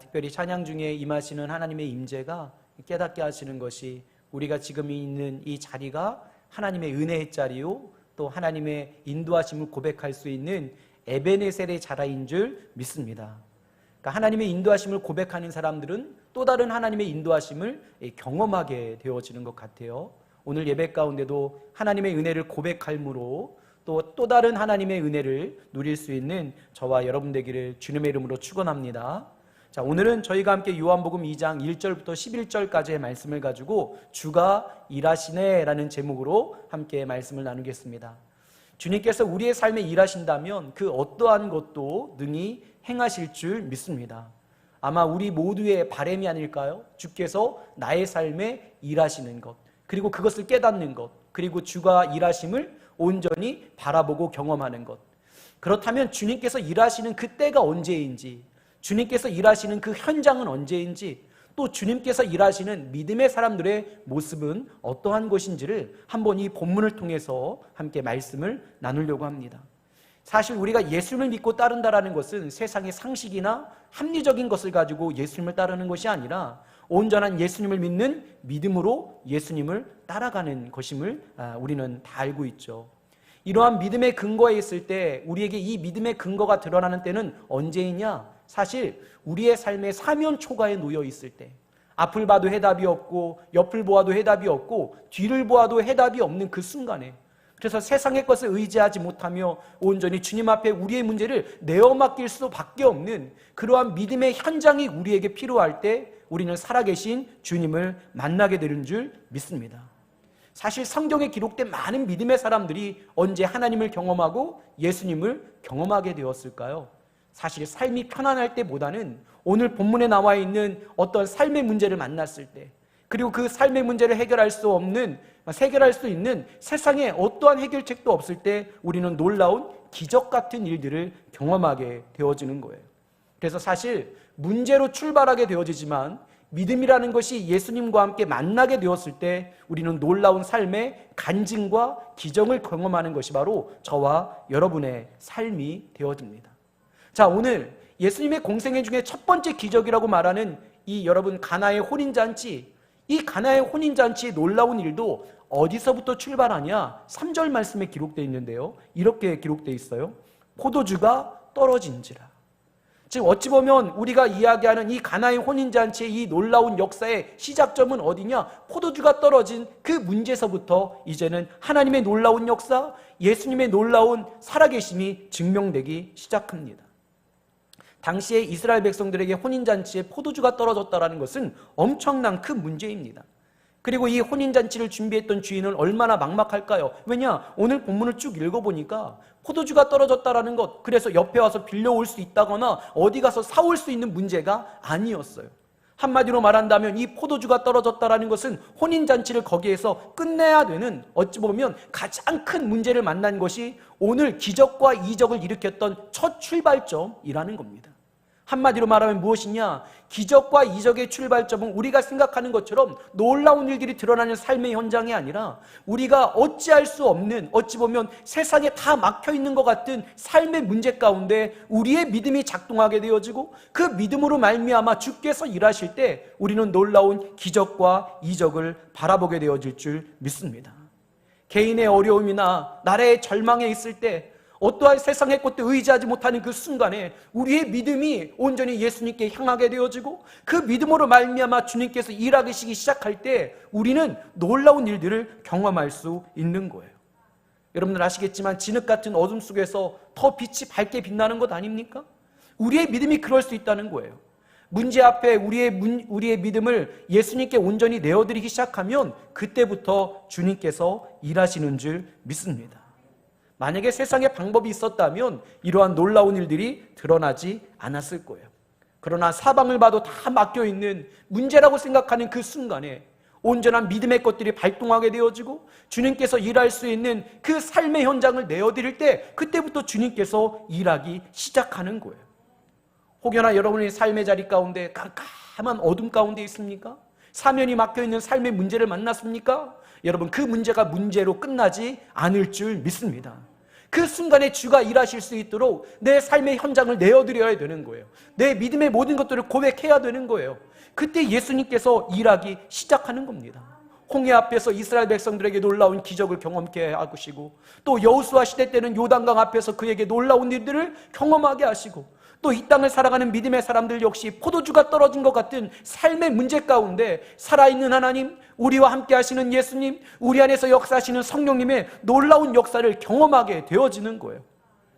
특별히 찬양 중에 임하시는 하나님의 임재가 깨닫게 하시는 것이 우리가 지금 있는 이 자리가 하나님의 은혜의 자리요, 또 하나님의 인도하심을 고백할 수 있는 에베네셀의 자리인 줄 믿습니다. 그러니까 하나님의 인도하심을 고백하는 사람들은 또 다른 하나님의 인도하심을 경험하게 되어지는 것 같아요. 오늘 예배 가운데도 하나님의 은혜를 고백할므로 또 다른 하나님의 은혜를 누릴 수 있는 저와 여러분 되기를 주님의 이름으로 축원합니다. 자, 오늘은 저희가 함께 요한복음 2장 1절부터 11절까지의 말씀을 가지고 주가 일하시네 라는 제목으로 함께 말씀을 나누겠습니다. 주님께서 우리의 삶에 일하신다면 그 어떠한 것도 능히 행하실 줄 믿습니다. 아마 우리 모두의 바람이 아닐까요? 주께서 나의 삶에 일하시는 것, 그리고 그것을 깨닫는 것, 그리고 주가 일하심을 온전히 바라보고 경험하는 것. 그렇다면 주님께서 일하시는 그 때가 언제인지, 주님께서 일하시는 그 현장은 언제인지, 또 주님께서 일하시는 믿음의 사람들의 모습은 어떠한 것인지를 한번 이 본문을 통해서 함께 말씀을 나누려고 합니다. 사실 우리가 예수님을 믿고 따른다라는 것은 세상의 상식이나 합리적인 것을 가지고 예수님을 따르는 것이 아니라 온전한 예수님을 믿는 믿음으로 예수님을 따라가는 것임을 우리는 다 알고 있죠. 이러한 믿음의 근거에 있을 때 우리에게 이 믿음의 근거가 드러나는 때는 언제이냐? 사실 우리의 삶의 사면초가에 놓여 있을 때, 앞을 봐도 해답이 없고 옆을 보아도 해답이 없고 뒤를 보아도 해답이 없는 그 순간에, 그래서 세상의 것을 의지하지 못하며 온전히 주님 앞에 우리의 문제를 내어 맡길 수밖에 없는 그러한 믿음의 현장이 우리에게 필요할 때 우리는 살아계신 주님을 만나게 되는 줄 믿습니다. 사실 성경에 기록된 많은 믿음의 사람들이 언제 하나님을 경험하고 예수님을 경험하게 되었을까요? 사실 삶이 편안할 때보다는 오늘 본문에 나와 있는 어떤 삶의 문제를 만났을 때, 그리고 그 삶의 문제를 해결할 수 있는 세상에 어떠한 해결책도 없을 때 우리는 놀라운 기적 같은 일들을 경험하게 되어지는 거예요. 그래서 사실 문제로 출발하게 되어지지만 믿음이라는 것이 예수님과 함께 만나게 되었을 때 우리는 놀라운 삶의 간증과 기적을 경험하는 것이 바로 저와 여러분의 삶이 되어집니다. 자, 오늘 예수님의 공생애 중에 첫 번째 기적이라고 말하는 이 여러분 가나의 혼인잔치, 이 가나의 혼인잔치의 놀라운 일도 어디서부터 출발하냐? 3절 말씀에 기록되어 있는데요, 이렇게 기록되어 있어요. 포도주가 떨어진지라. 즉 어찌 보면 우리가 이야기하는 이 가나의 혼인잔치의 이 놀라운 역사의 시작점은 어디냐? 포도주가 떨어진 그 문제서부터 이제는 하나님의 놀라운 역사, 예수님의 놀라운 살아계심이 증명되기 시작합니다. 당시에 이스라엘 백성들에게 혼인잔치에 포도주가 떨어졌다는 것은 엄청난 큰 문제입니다. 그리고 이 혼인잔치를 준비했던 주인은 얼마나 막막할까요? 왜냐? 오늘 본문을 쭉 읽어보니까 포도주가 떨어졌다는 것, 그래서 옆에 와서 빌려올 수 있다거나 어디 가서 사올 수 있는 문제가 아니었어요. 한마디로 말한다면 이 포도주가 떨어졌다는 것은 혼인잔치를 거기에서 끝내야 되는, 어찌 보면 가장 큰 문제를 만난 것이 오늘 기적과 이적을 일으켰던 첫 출발점이라는 겁니다. 한마디로 말하면 무엇이냐? 기적과 이적의 출발점은 우리가 생각하는 것처럼 놀라운 일들이 드러나는 삶의 현장이 아니라 우리가 어찌할 수 없는, 어찌 보면 세상에 다 막혀있는 것 같은 삶의 문제 가운데 우리의 믿음이 작동하게 되어지고 그 믿음으로 말미암아 주께서 일하실 때 우리는 놀라운 기적과 이적을 바라보게 되어질 줄 믿습니다. 개인의 어려움이나 나라의 절망에 있을 때, 어떠한 세상의 것도 의지하지 못하는 그 순간에 우리의 믿음이 온전히 예수님께 향하게 되어지고 그 믿음으로 말미암아 주님께서 일하시기 시작할 때 우리는 놀라운 일들을 경험할 수 있는 거예요. 여러분들 아시겠지만 진흙 같은 어둠 속에서 더 빛이 밝게 빛나는 것 아닙니까? 우리의 믿음이 그럴 수 있다는 거예요. 문제 앞에 우리의 믿음을 예수님께 온전히 내어드리기 시작하면 그때부터 주님께서 일하시는 줄 믿습니다. 만약에 세상에 방법이 있었다면 이러한 놀라운 일들이 드러나지 않았을 거예요. 그러나 사방을 봐도 다 막혀있는 문제라고 생각하는 그 순간에 온전한 믿음의 것들이 발동하게 되어지고 주님께서 일할 수 있는 그 삶의 현장을 내어드릴 때 그때부터 주님께서 일하기 시작하는 거예요. 혹여나 여러분의 삶의 자리 가운데 깜깜한 어둠 가운데 있습니까? 사면이 막혀있는 삶의 문제를 만났습니까? 여러분, 그 문제가 문제로 끝나지 않을 줄 믿습니다. 그 순간에 주가 일하실 수 있도록 내 삶의 현장을 내어드려야 되는 거예요. 내 믿음의 모든 것들을 고백해야 되는 거예요. 그때 예수님께서 일하기 시작하는 겁니다. 홍해 앞에서 이스라엘 백성들에게 놀라운 기적을 경험케 하시고, 또 여호수아 시대 때는 요단강 앞에서 그에게 놀라운 일들을 경험하게 하시고, 또 이 땅을 살아가는 믿음의 사람들 역시 포도주가 떨어진 것 같은 삶의 문제 가운데 살아있는 하나님, 우리와 함께 하시는 예수님, 우리 안에서 역사하시는 성령님의 놀라운 역사를 경험하게 되어지는 거예요.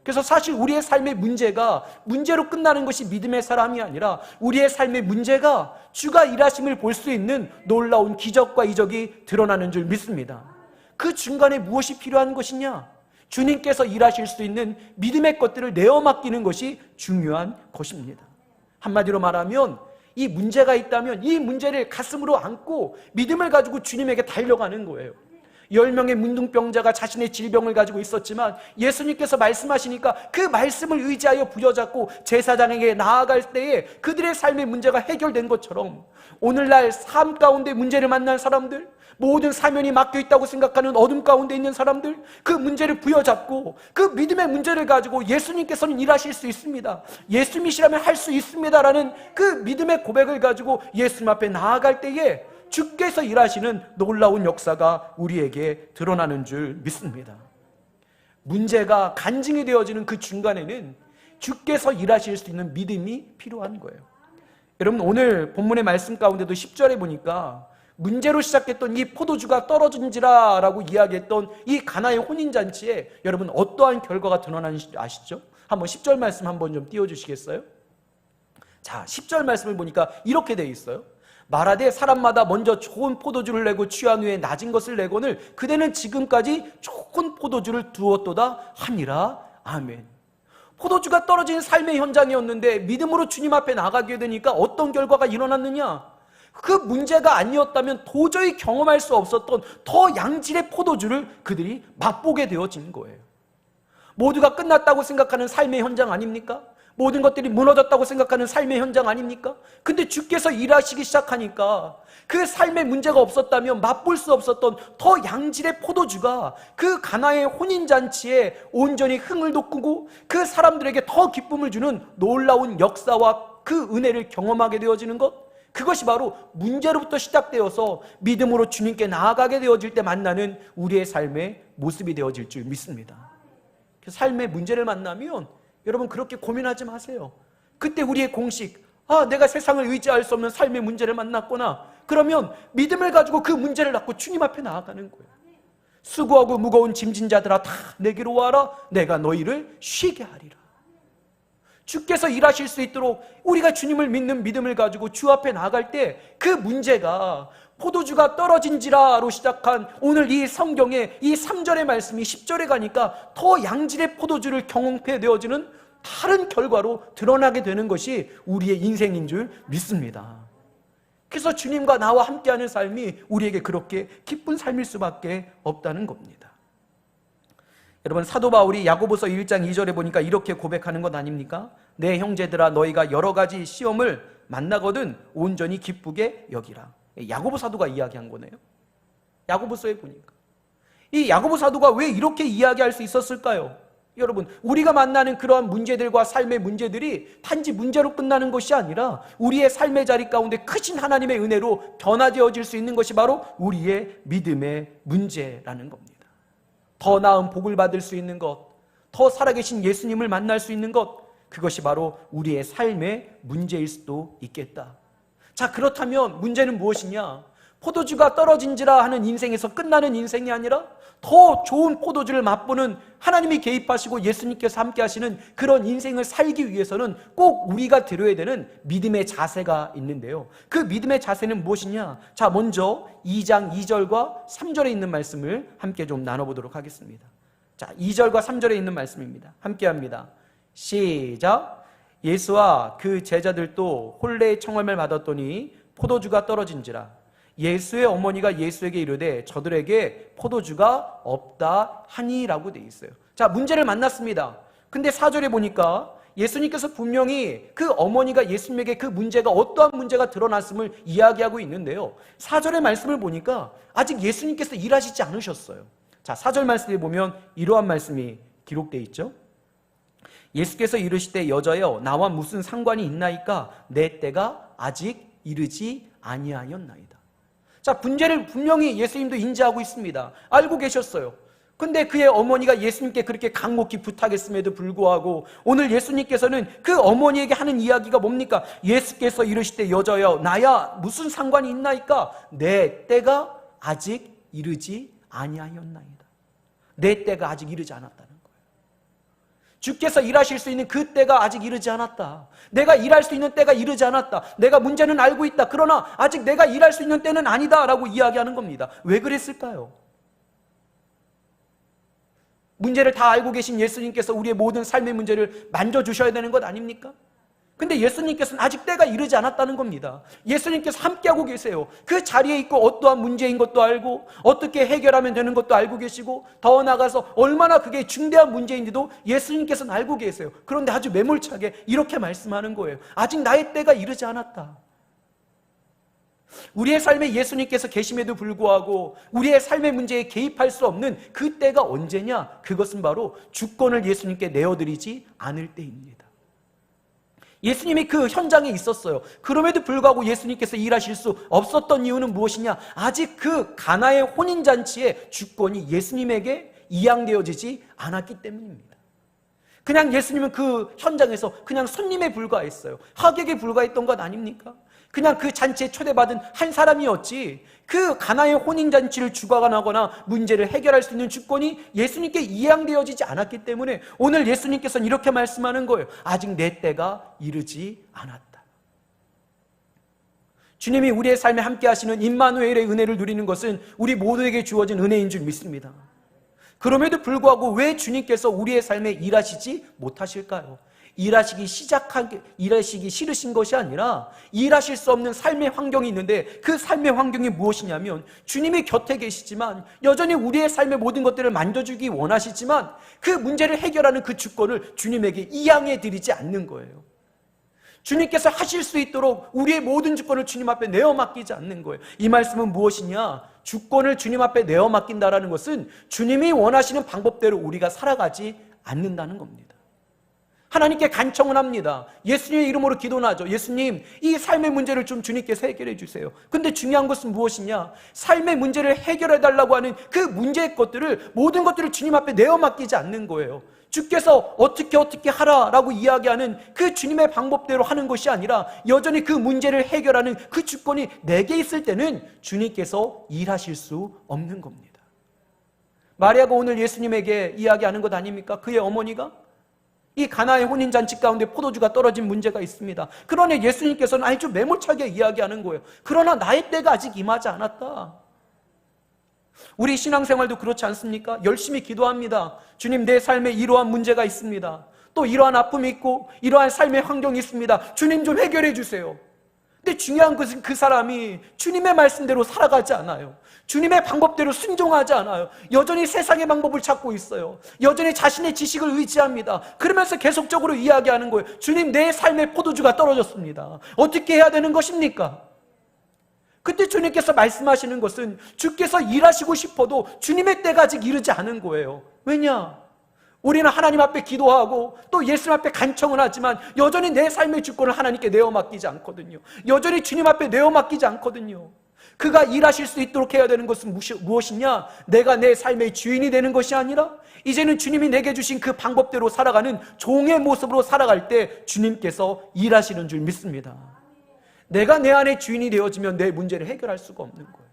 그래서 사실 우리의 삶의 문제가 문제로 끝나는 것이 믿음의 사람이 아니라, 우리의 삶의 문제가 주가 일하심을 볼 수 있는 놀라운 기적과 이적이 드러나는 줄 믿습니다. 그 중간에 무엇이 필요한 것이냐? 주님께서 일하실 수 있는 믿음의 것들을 내어 맡기는 것이 중요한 것입니다. 한마디로 말하면 이 문제가 있다면 이 문제를 가슴으로 안고 믿음을 가지고 주님에게 달려가는 거예요. 10명의 문둥병자가 자신의 질병을 가지고 있었지만 예수님께서 말씀하시니까 그 말씀을 의지하여 부여잡고 제사장에게 나아갈 때에 그들의 삶의 문제가 해결된 것처럼, 오늘날 삶 가운데 문제를 만난 사람들, 모든 사면이 막혀있다고 생각하는 어둠 가운데 있는 사람들, 그 문제를 부여잡고 그 믿음의 문제를 가지고 예수님께서는 일하실 수 있습니다, 예수님이시라면 할 수 있습니다라는 그 믿음의 고백을 가지고 예수님 앞에 나아갈 때에 주께서 일하시는 놀라운 역사가 우리에게 드러나는 줄 믿습니다. 문제가 간증이 되어지는 그 중간에는 주께서 일하실 수 있는 믿음이 필요한 거예요. 여러분, 오늘 본문의 말씀 가운데도 10절에 보니까 문제로 시작했던 이 포도주가 떨어진지라 라고 이야기했던 이 가나의 혼인잔치에 여러분 어떠한 결과가 드러나는지 아시죠? 한번 10절 말씀 한번 좀 띄워주시겠어요? 자, 10절 말씀을 보니까 이렇게 되어 있어요. 말하되 사람마다 먼저 좋은 포도주를 내고 취한 후에 낮은 것을 내거늘 그대는 지금까지 좋은 포도주를 두었도다 하니라. 아멘. 포도주가 떨어진 삶의 현장이었는데 믿음으로 주님 앞에 나가게 되니까 어떤 결과가 일어났느냐? 그 문제가 아니었다면 도저히 경험할 수 없었던 더 양질의 포도주를 그들이 맛보게 되어진 거예요. 모두가 끝났다고 생각하는 삶의 현장 아닙니까? 모든 것들이 무너졌다고 생각하는 삶의 현장 아닙니까? 근데 주께서 일하시기 시작하니까 그 삶의 문제가 없었다면 맛볼 수 없었던 더 양질의 포도주가 그 가나의 혼인잔치에 온전히 흥을 돋구고 그 사람들에게 더 기쁨을 주는 놀라운 역사와 그 은혜를 경험하게 되어지는 것, 그것이 바로 문제로부터 시작되어서 믿음으로 주님께 나아가게 되어질 때 만나는 우리의 삶의 모습이 되어질 줄 믿습니다. 삶의 문제를 만나면 여러분 그렇게 고민하지 마세요. 그때 우리의 공식, 내가 세상을 의지할 수 없는 삶의 문제를 만났구나. 그러면 믿음을 가지고 그 문제를 갖고 주님 앞에 나아가는 거예요. 수고하고 무거운 짐진 자들아 다 내게로 와라. 내가 너희를 쉬게 하리라. 주께서 일하실 수 있도록 우리가 주님을 믿는 믿음을 가지고 주 앞에 나아갈 때 그 문제가 포도주가 떨어진지라로 시작한 오늘 이 성경의 이 3절의 말씀이 10절에 가니까 더 양질의 포도주를 경험해 되어지는 다른 결과로 드러나게 되는 것이 우리의 인생인 줄 믿습니다. 그래서 주님과 나와 함께하는 삶이 우리에게 그렇게 기쁜 삶일 수밖에 없다는 겁니다. 여러분, 사도 바울이 야고보서 1장 2절에 보니까 이렇게 고백하는 것 아닙니까? 내 형제들아 너희가 여러 가지 시험을 만나거든 온전히 기쁘게 여기라. 야고보 사도가 이야기한 거네요. 야고보서에 보니까 이 야고보 사도가 왜 이렇게 이야기할 수 있었을까요? 여러분, 우리가 만나는 그러한 문제들과 삶의 문제들이 단지 문제로 끝나는 것이 아니라 우리의 삶의 자리 가운데 크신 하나님의 은혜로 변화되어질 수 있는 것이 바로 우리의 믿음의 문제라는 겁니다. 더 나은 복을 받을 수 있는 것, 더 살아계신 예수님을 만날 수 있는 것, 그것이 바로 우리의 삶의 문제일 수도 있겠다. 자, 그렇다면 문제는 무엇이냐? 포도주가 떨어진지라 하는 인생에서 끝나는 인생이 아니라 더 좋은 포도주를 맛보는 하나님이 개입하시고 예수님께서 함께 하시는 그런 인생을 살기 위해서는 꼭 우리가 들여야 되는 믿음의 자세가 있는데요. 그 믿음의 자세는 무엇이냐? 자, 먼저 2장 2절과 3절에 있는 말씀을 함께 좀 나눠보도록 하겠습니다. 자, 2절과 3절에 있는 말씀입니다. 함께 합니다. 시작. 예수와 그 제자들도 혼례의 청함을 받았더니 포도주가 떨어진지라. 예수의 어머니가 예수에게 이르되 저들에게 포도주가 없다 하니라고 돼 있어요. 자, 문제를 만났습니다. 근데 4절에 보니까 예수님께서 분명히 그 어머니가 예수님에게 그 문제가 어떠한 문제가 드러났음을 이야기하고 있는데요. 4절의 말씀을 보니까 아직 예수님께서 일하시지 않으셨어요. 자, 4절 말씀에 보면 이러한 말씀이 기록되어 있죠. 예수께서 이르시되 여자여 나와 무슨 상관이 있나이까 내 때가 아직 이르지 아니하였나이다. 자, 문제를 분명히 예수님도 인지하고 있습니다. 알고 계셨어요. 근데 그의 어머니가 예수님께 그렇게 강목히 부탁했음에도 불구하고 오늘 예수님께서는 그 어머니에게 하는 이야기가 뭡니까? 예수께서 이르시되 여자여 나야 무슨 상관이 있나이까 내 때가 아직 이르지 아니하였나이다. 내 때가 아직 이르지 않았다는 거예요. 주께서 일하실 수 있는 그 때가 아직 이르지 않았다. 내가 일할 수 있는 때가 이르지 않았다. 내가 문제는 알고 있다. 그러나 아직 내가 일할 수 있는 때는 아니다 라고 이야기하는 겁니다. 왜 그랬을까요? 문제를 다 알고 계신 예수님께서 우리의 모든 삶의 문제를 만져주셔야 되는 것 아닙니까? 근데 예수님께서는 아직 때가 이르지 않았다는 겁니다. 예수님께서 함께하고 계세요. 그 자리에 있고 어떠한 문제인 것도 알고 어떻게 해결하면 되는 것도 알고 계시고 더 나아가서 얼마나 그게 중대한 문제인지도 예수님께서는 알고 계세요. 그런데 아주 매몰차게 이렇게 말씀하는 거예요. 아직 나의 때가 이르지 않았다. 우리의 삶에 예수님께서 계심에도 불구하고 우리의 삶의 문제에 개입할 수 없는 그 때가 언제냐? 그것은 바로 주권을 예수님께 내어드리지 않을 때입니다. 예수님이 그 현장에 있었어요. 그럼에도 불구하고 예수님께서 일하실 수 없었던 이유는 무엇이냐? 아직 그 가나의 혼인잔치의 주권이 예수님에게 이양되어지지 않았기 때문입니다. 그냥 예수님은 그 현장에서 그냥 손님에 불과했어요. 하객에 불과했던 것 아닙니까? 그냥 그 잔치에 초대받은 한 사람이었지 그 가나의 혼인잔치를 주관하거나 문제를 해결할 수 있는 주권이 예수님께 이양되어지지 않았기 때문에 오늘 예수님께서는 이렇게 말씀하는 거예요. 아직 내 때가 이르지 않았다. 주님이 우리의 삶에 함께 하시는 임마누엘의 은혜를 누리는 것은 우리 모두에게 주어진 은혜인 줄 믿습니다. 그럼에도 불구하고 왜 주님께서 우리의 삶에 일하시지 못하실까요? 일하시기 싫으신 것이 아니라 일하실 수 없는 삶의 환경이 있는데 그 삶의 환경이 무엇이냐면 주님이 곁에 계시지만 여전히 우리의 삶의 모든 것들을 만져주기 원하시지만 그 문제를 해결하는 그 주권을 주님에게 이양해 드리지 않는 거예요. 주님께서 하실 수 있도록 우리의 모든 주권을 주님 앞에 내어 맡기지 않는 거예요. 이 말씀은 무엇이냐? 주권을 주님 앞에 내어 맡긴다라는 것은 주님이 원하시는 방법대로 우리가 살아가지 않는다는 겁니다. 하나님께 간청을 합니다. 예수님의 이름으로 기도는 하죠. 예수님, 이 삶의 문제를 좀 주님께서 해결해 주세요. 근데 중요한 것은 무엇이냐? 삶의 문제를 해결해 달라고 하는 그 문제의 것들을 모든 것들을 주님 앞에 내어 맡기지 않는 거예요. 주께서 어떻게 하라라고 이야기하는 그 주님의 방법대로 하는 것이 아니라 여전히 그 문제를 해결하는 그 주권이 내게 있을 때는 주님께서 일하실 수 없는 겁니다. 마리아가 오늘 예수님에게 이야기하는 것 아닙니까? 그의 어머니가 이 가나의 혼인잔치 가운데 포도주가 떨어진 문제가 있습니다. 그러나 예수님께서는 아주 매몰차게 이야기하는 거예요. 그러나 나의 때가 아직 임하지 않았다. 우리 신앙생활도 그렇지 않습니까? 열심히 기도합니다. 주님, 내 삶에 이러한 문제가 있습니다. 또 이러한 아픔이 있고 이러한 삶의 환경이 있습니다. 주님 좀 해결해 주세요. 근데 중요한 것은 그 사람이 주님의 말씀대로 살아가지 않아요. 주님의 방법대로 순종하지 않아요. 여전히 세상의 방법을 찾고 있어요. 여전히 자신의 지식을 의지합니다. 그러면서 계속적으로 이야기하는 거예요. 주님, 내 삶의 포도주가 떨어졌습니다. 어떻게 해야 되는 것입니까? 그때 주님께서 말씀하시는 것은 주께서 일하시고 싶어도 주님의 때가 아직 이르지 않은 거예요. 왜냐? 우리는 하나님 앞에 기도하고 또 예수님 앞에 간청을 하지만 여전히 내 삶의 주권을 하나님께 내어 맡기지 않거든요. 여전히 주님 앞에 내어 맡기지 않거든요. 그가 일하실 수 있도록 해야 되는 것은 무엇이냐? 내가 내 삶의 주인이 되는 것이 아니라 이제는 주님이 내게 주신 그 방법대로 살아가는 종의 모습으로 살아갈 때 주님께서 일하시는 줄 믿습니다. 내가 내 안에 주인이 되어지면 내 문제를 해결할 수가 없는 거예요.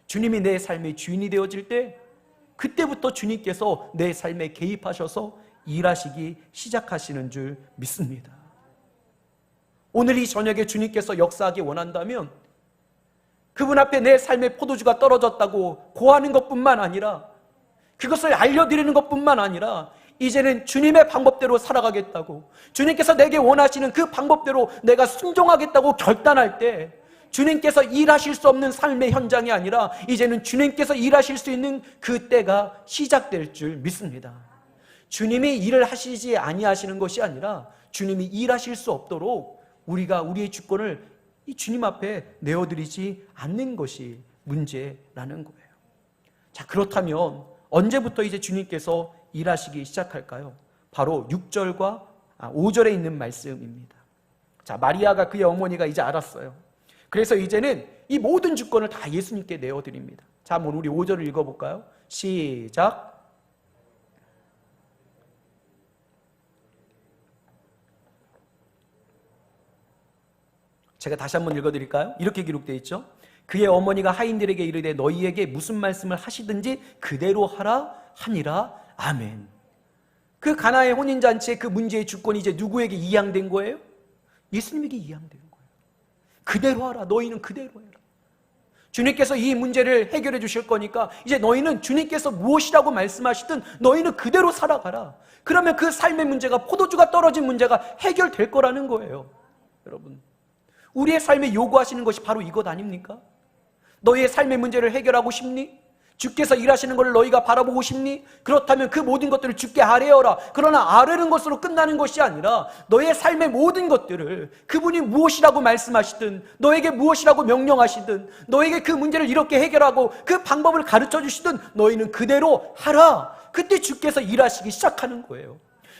주님이 내 삶의 주인이 되어질 때 그때부터 주님께서 내 삶에 개입하셔서 일하시기 시작하시는 줄 믿습니다. 오늘 이 저녁에 주님께서 역사하기 원한다면 그분 앞에 내 삶의 포도주가 떨어졌다고 고하는 것뿐만 아니라 그것을 알려드리는 것뿐만 아니라 이제는 주님의 방법대로 살아가겠다고 주님께서 내게 원하시는 그 방법대로 내가 순종하겠다고 결단할 때 주님께서 일하실 수 없는 삶의 현장이 아니라 이제는 주님께서 일하실 수 있는 그 때가 시작될 줄 믿습니다. 주님이 일을 하시지 아니하시는 것이 아니라 주님이 일하실 수 없도록 우리가 우리의 주권을 이 주님 앞에 내어드리지 않는 것이 문제라는 거예요. 자, 그렇다면 언제부터 이제 주님께서 일하시기 시작할까요? 바로 6절과 5절에 있는 말씀입니다. 자, 마리아가 그의 어머니가 이제 알았어요. 그래서 이제는 이 모든 주권을 다 예수님께 내어드립니다. 자, 한번 우리 5절을 읽어볼까요? 시작. 제가 다시 한번 읽어드릴까요? 이렇게 기록되어 있죠. 그의 어머니가 하인들에게 이르되 너희에게 무슨 말씀을 하시든지 그대로 하라 하니라. 아멘. 그 가나의 혼인잔치의 그 문제의 주권이 이제 누구에게 이양된 거예요? 예수님에게 이양된 거예요. 그대로 하라. 너희는 그대로 해라. 주님께서 이 문제를 해결해 주실 거니까 이제 너희는 주님께서 무엇이라고 말씀하시든 너희는 그대로 살아가라. 그러면 그 삶의 문제가, 포도주가 떨어진 문제가 해결될 거라는 거예요. 여러분, 우리의 삶에 요구하시는 것이 바로 이것 아닙니까? 너희의 삶의 문제를 해결하고 싶니? 주께서 일하시는 것을 너희가 바라보고 싶니? 그렇다면 그 모든 것들을 주께 아뢰어라. 그러나 아뢰는 것으로 끝나는 것이 아니라 너의 삶의 모든 것들을 그분이 무엇이라고 말씀하시든, 너에게 무엇이라고 명령하시든, 너에게 그 문제를 이렇게 해결하고 그 방법을 가르쳐 주시든 너희는 그대로 하라. 그때 주께서 일하시기 시작하는 거예요.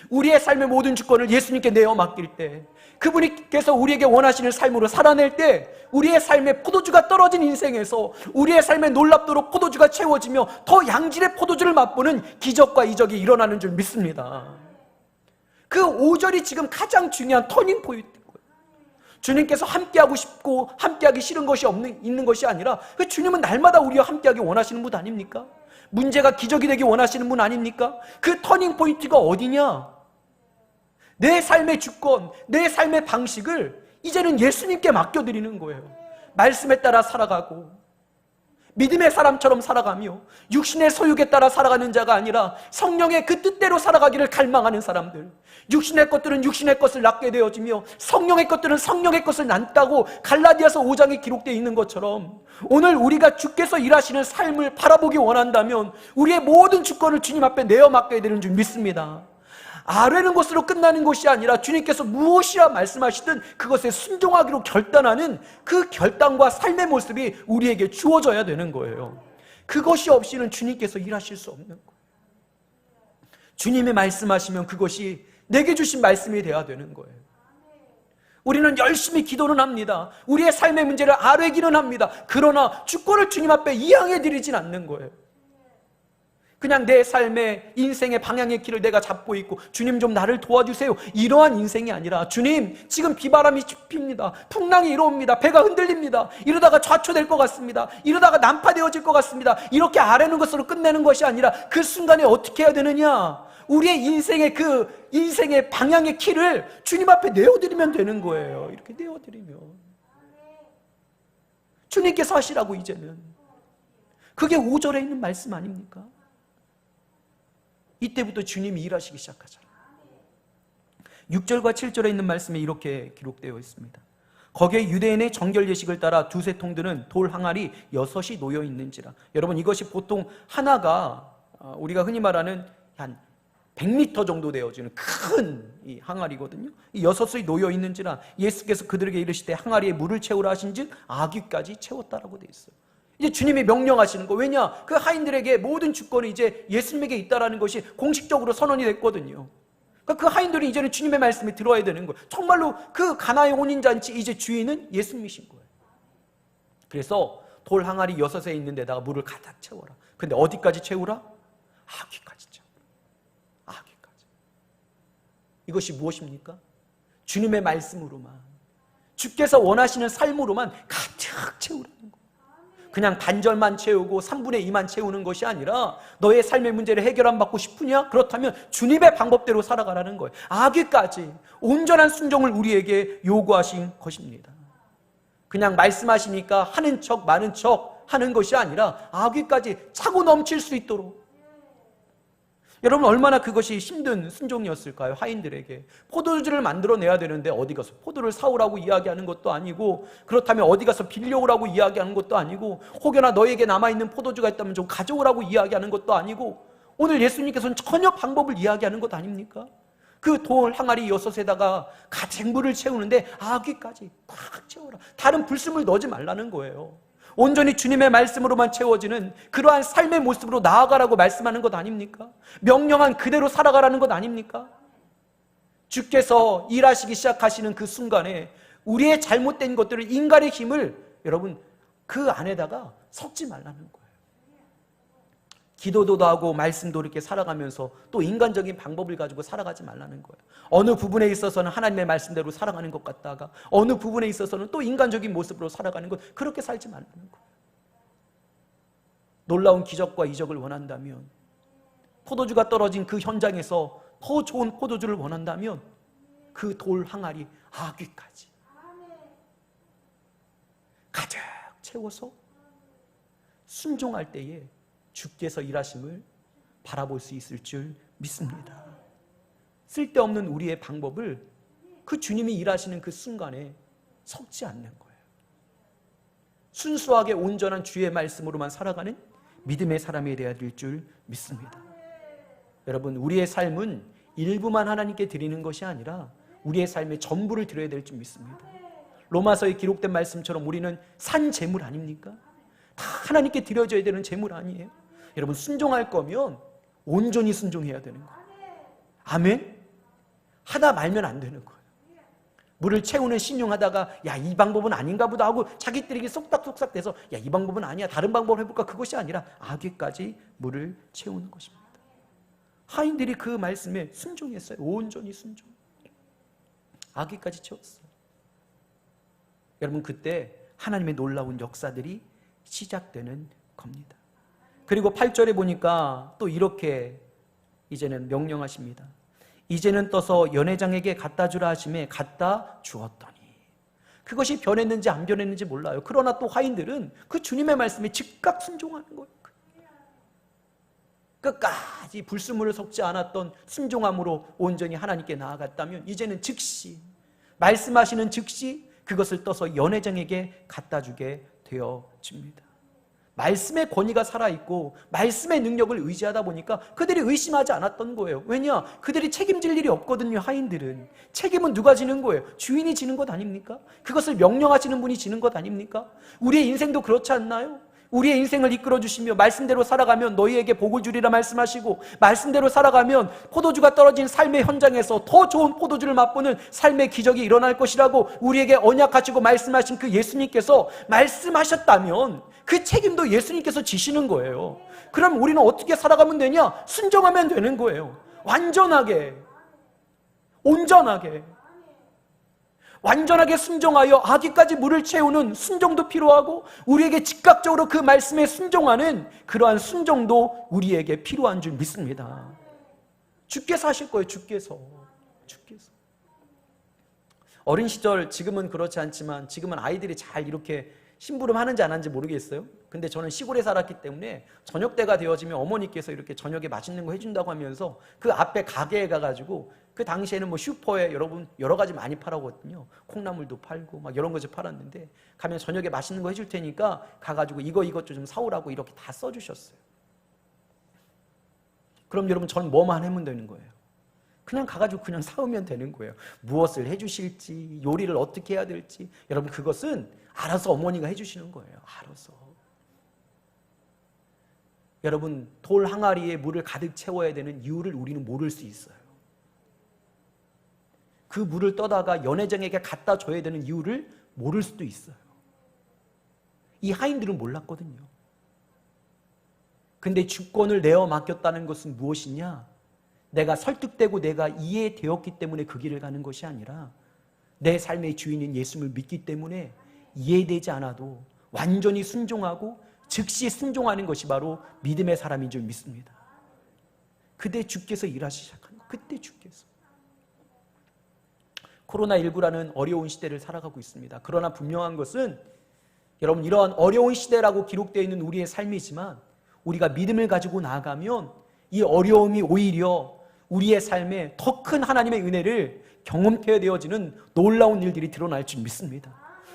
우리의 삶의 모든 주권을 예수님께 내어 맡길 때, 그분께서 우리에게 원하시는 삶으로 살아낼 때, 우리의 삶의 포도주가 떨어진 인생에서 우리의 삶에 놀랍도록 포도주가 채워지며 더 양질의 포도주를 맛보는 기적과 이적이 일어나는 줄 믿습니다. 그 5절이 지금 가장 중요한 터닝 포인트인 거예요. 주님께서 함께하고 싶고 함께하기 싫은 것이 있는 것이 아니라 그 주님은 날마다 우리와 함께하기 원하시는 분 아닙니까? 문제가 기적이 되기 원하시는 분 아닙니까? 그 터닝 포인트가 어디냐? 내 삶의 주권, 내 삶의 방식을 이제는 예수님께 맡겨드리는 거예요. 말씀에 따라 살아가고 믿음의 사람처럼 살아가며 육신의 소욕에 따라 살아가는 자가 아니라 성령의 그 뜻대로 살아가기를 갈망하는 사람들, 육신의 것들은 육신의 것을 낳게 되어지며 성령의 것들은 성령의 것을 낳다고 갈라디아서 5장에 기록되어 있는 것처럼, 오늘 우리가 주께서 일하시는 삶을 바라보기 원한다면 우리의 모든 주권을 주님 앞에 내어 맡겨야 되는 줄 믿습니다. 아뢰는 것으로 끝나는 것이 아니라 주님께서 무엇이라 말씀하시든 그것에 순종하기로 결단하는 그 결단과 삶의 모습이 우리에게 주어져야 되는 거예요. 그것이 없이는 주님께서 일하실 수 없는 거예요. 주님이 말씀하시면 그것이 내게 주신 말씀이 되어야 되는 거예요. 우리는 열심히 기도는 합니다. 우리의 삶의 문제를 아뢰기는 합니다. 그러나 주권을 주님 앞에 이양해 드리진 않는 거예요. 그냥 내 삶의 인생의 방향의 길을 내가 잡고 있고 주님 좀 나를 도와주세요, 이러한 인생이 아니라 주님 지금 비바람이 칩니다, 풍랑이 일어옵니다, 배가 흔들립니다, 이러다가 좌초될 것 같습니다, 이러다가 난파되어질 것 같습니다, 이렇게 아뢰는 것으로 끝내는 것이 아니라 그 순간에 어떻게 해야 되느냐? 우리의 인생의 그 인생의 방향의 키를 주님 앞에 내어드리면 되는 거예요. 이렇게 내어드리면 주님께서 하시라고. 이제는 그게 5절에 있는 말씀 아닙니까? 이때부터 주님이 일하시기 시작하잖아요. 6절과 7절에 있는 말씀에 이렇게 기록되어 있습니다. 거기에 유대인의 정결 예식을 따라 두세 통드는 돌 항아리 6이 놓여 있는지라. 여러분, 이것이 보통 하나가 우리가 흔히 말하는 한 100m 정도 되어지는 큰 이 항아리거든요. 이 6이 놓여 있는지라 예수께서 그들에게 이르시되 항아리에 물을 채우라 하신즉 아귀까지 채웠다라고 되어 있어요. 이제 주님이 명령하시는 거. 왜냐? 그 하인들에게 모든 주권이 이제 예수님에게 있다라는 것이 공식적으로 선언이 됐거든요. 그러니까 그 하인들이 이제는 주님의 말씀에 들어야 되는 거예요. 정말로 그 가나의 혼인잔치 이제 주인은 예수님이신 거예요. 그래서 돌 항아리 6에 있는 데다가 물을 가득 채워라. 근데 어디까지 채우라? 아귀까지 채워라. 아귀까지. 이것이 무엇입니까? 주님의 말씀으로만, 주께서 원하시는 삶으로만 가득 채우라는 거예요. 그냥 반절만 채우고 3분의 2만 채우는 것이 아니라 너의 삶의 문제를 해결 안 받고 싶으냐? 그렇다면 주님의 방법대로 살아가라는 거예요. 아귀까지 온전한 순종을 우리에게 요구하신 것입니다. 그냥 말씀하시니까 하는 척 많은 척 하는 것이 아니라 아귀까지 차고 넘칠 수 있도록. 여러분, 얼마나 그것이 힘든 순종이었을까요? 하인들에게 포도주를 만들어내야 되는데 어디 가서 포도를 사오라고 이야기하는 것도 아니고, 그렇다면 어디 가서 빌려오라고 이야기하는 것도 아니고, 혹여나 너에게 남아있는 포도주가 있다면 좀 가져오라고 이야기하는 것도 아니고, 오늘 예수님께서는 전혀 방법을 이야기하는 것 아닙니까? 그 돌 항아리 6에다가 가득 물을 채우는데 아귀까지 꽉 채워라. 다른 불순물 넣지 말라는 거예요. 온전히 주님의 말씀으로만 채워지는 그러한 삶의 모습으로 나아가라고 말씀하는 것 아닙니까? 명령한 그대로 살아가라는 것 아닙니까? 주께서 일하시기 시작하시는 그 순간에 우리의 잘못된 것들을, 인간의 힘을 여러분 그 안에다가 섞지 말라는 거예요. 기도도 하고 말씀도 이렇게 살아가면서 또 인간적인 방법을 가지고 살아가지 말라는 거예요. 어느 부분에 있어서는 하나님의 말씀대로 살아가는 것 같다가 어느 부분에 있어서는 또 인간적인 모습으로 살아가는 것, 그렇게 살지 말라는 거예요. 놀라운 기적과 이적을 원한다면, 포도주가 떨어진 그 현장에서 더 좋은 포도주를 원한다면 그 돌 항아리 아귀까지 가득 채워서 순종할 때에 주께서 일하심을 바라볼 수 있을 줄 믿습니다. 쓸데없는 우리의 방법을 그 주님이 일하시는 그 순간에 섞지 않는 거예요. 순수하게 온전한 주의 말씀으로만 살아가는 믿음의 사람이 되어야 될 줄 믿습니다. 여러분, 우리의 삶은 일부만 하나님께 드리는 것이 아니라 우리의 삶의 전부를 드려야 될 줄 믿습니다. 로마서에 기록된 말씀처럼 우리는 산 제물 아닙니까? 다 하나님께 드려져야 되는 제물 아니에요? 여러분, 순종할 거면 온전히 순종해야 되는 거예요. 아멘? 하다 말면 안 되는 거예요. 물을 채우는 신용하다가 야, 이 방법은 아닌가 보다 하고 자기들에게 쏙닥쏙닥 돼서 야, 이 방법은 아니야, 다른 방법을 해볼까, 그것이 아니라 아귀까지 물을 채우는 것입니다. 하인들이 그 말씀에 순종했어요. 온전히 순종. 아귀까지 채웠어요. 여러분, 그때 하나님의 놀라운 역사들이 시작되는 겁니다. 그리고 8절에 보니까 또 이렇게 이제는 명령하십니다. 이제는 떠서 연회장에게 갖다 주라 하심에 갖다 주었더니, 그것이 변했는지 안 변했는지 몰라요. 그러나 또 화인들은 그 주님의 말씀에 즉각 순종하는 거예요. 끝까지 불순물을 섞지 않았던 순종함으로 온전히 하나님께 나아갔다면 이제는 즉시, 말씀하시는 즉시 그것을 떠서 연회장에게 갖다 주게 되어집니다. 말씀의 권위가 살아있고 말씀의 능력을 의지하다 보니까 그들이 의심하지 않았던 거예요. 왜냐? 그들이 책임질 일이 없거든요. 하인들은 책임은 누가 지는 거예요? 주인이 지는 것 아닙니까? 그것을 명령하시는 분이 지는 것 아닙니까? 우리의 인생도 그렇지 않나요? 우리의 인생을 이끌어 주시며 말씀대로 살아가면 너희에게 복을 주리라 말씀하시고, 말씀대로 살아가면 포도주가 떨어진 삶의 현장에서 더 좋은 포도주를 맛보는 삶의 기적이 일어날 것이라고 우리에게 언약하시고 말씀하신 그 예수님께서 말씀하셨다면 그 책임도 예수님께서 지시는 거예요. 그럼 우리는 어떻게 살아가면 되냐? 순종하면 되는 거예요. 완전하게, 온전하게, 완전하게 순종하여 아기까지 물을 채우는 순종도 필요하고, 우리에게 즉각적으로 그 말씀에 순종하는 그러한 순종도 우리에게 필요한 줄 믿습니다. 주께서 하실 거예요. 주께서. 어린 시절, 지금은 그렇지 않지만 지금은 아이들이 잘 이렇게 심부름 하는지 안 하는지 모르겠어요. 근데 저는 시골에 살았기 때문에 저녁 때가 되어지면 어머니께서 이렇게 저녁에 맛있는 거 해준다고 하면서 그 앞에 가게에 가가지고, 그 당시에는 뭐 슈퍼에 여러분 여러 가지 많이 팔았거든요. 콩나물도 팔고 막 이런 것을 팔았는데, 가면 저녁에 맛있는 거 해줄 테니까 가가지고 이것 좀 사오라고 이렇게 다 써주셨어요. 그럼 여러분, 전 뭐만 하면 되는 거예요. 그냥 가가지고 그냥 사오면 되는 거예요. 무엇을 해주실지, 요리를 어떻게 해야 될지, 여러분 그것은 알아서 어머니가 해주시는 거예요. 알아서. 여러분, 돌 항아리에 물을 가득 채워야 되는 이유를 우리는 모를 수 있어요. 그 물을 떠다가 연회장에게 갖다 줘야 되는 이유를 모를 수도 있어요. 이 하인들은 몰랐거든요. 근데 주권을 내어 맡겼다는 것은 무엇이냐? 내가 설득되고 내가 이해되었기 때문에 그 길을 가는 것이 아니라 내 삶의 주인인 예수님을 믿기 때문에 이해되지 않아도 완전히 순종하고 즉시 순종하는 것이 바로 믿음의 사람인 줄 믿습니다. 그때 주께서 일하시기 시작하는 거예요. 그때 주께서. 코로나19라는 어려운 시대를 살아가고 있습니다. 그러나 분명한 것은, 여러분, 이러한 어려운 시대라고 기록되어 있는 우리의 삶이지만 우리가 믿음을 가지고 나아가면 이 어려움이 오히려 우리의 삶에 더 큰 하나님의 은혜를 경험케 되어지는 놀라운 일들이 드러날 줄 믿습니다.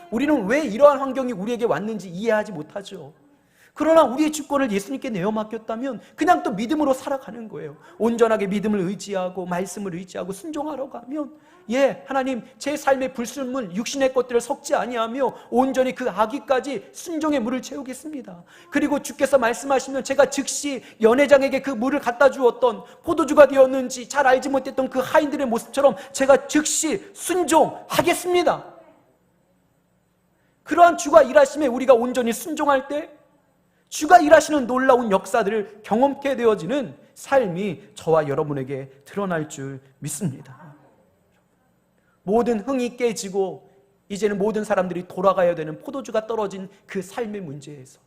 우리는 왜 이러한 환경이 우리에게 왔는지 이해하지 못하죠. 그러나 우리의 주권을 예수님께 내어 맡겼다면 그냥 또 믿음으로 살아가는 거예요. 온전하게 믿음을 의지하고 말씀을 의지하고 순종하려고 하면 하나님, 제 삶의 불순물 육신의 것들을 섞지 아니하며 온전히 그 아기까지 순종의 물을 채우겠습니다. 그리고 주께서 말씀하시면 제가 즉시 연회장에게 그 물을 갖다 주었던 포도주가 되었는지 잘 알지 못했던 그 하인들의 모습처럼 제가 즉시 순종하겠습니다. 그러한 주가 일하심에 우리가 온전히 순종할 때 주가 일하시는 놀라운 역사들을 경험케 되어지는 삶이 저와 여러분에게 드러날 줄 믿습니다. 모든 흥이 깨지고 이제는 모든 사람들이 돌아가야 되는 포도주가 떨어진 그 삶의 문제에서